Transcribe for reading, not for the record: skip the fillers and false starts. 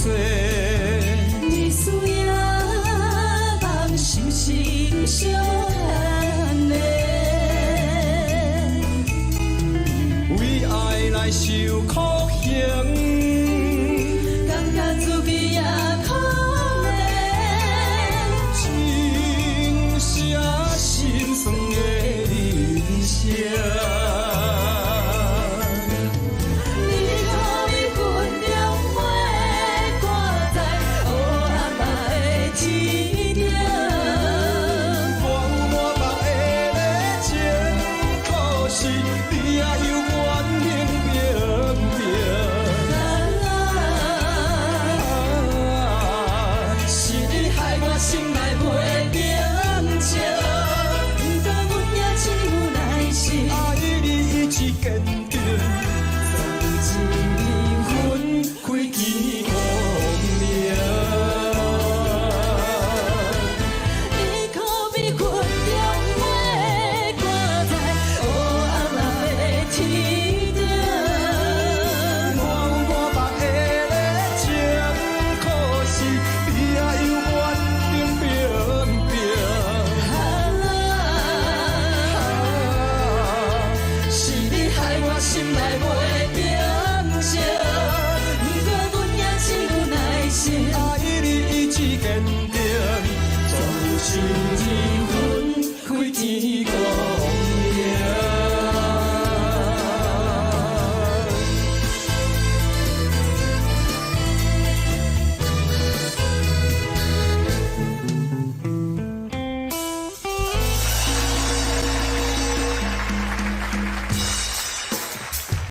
世。你需要人心心相牵的，为爱来受苦刑。 感觉自己也可怜，真是心酸的人生。你可比云中花挂在黑暗的天顶，我有满目的热情，可是你也有怨冷冰冰。 是你害我心内袂平静，不过阮也只有耐心，爱你意志坚定，总有一份开见光明。你可比云中花挂在黑暗的天顶。 我有满目的热情，可是你也有怨冷冰冰。是你害我心内袂平静，不过阮也只有耐心，爱你意志坚定，总有一份开天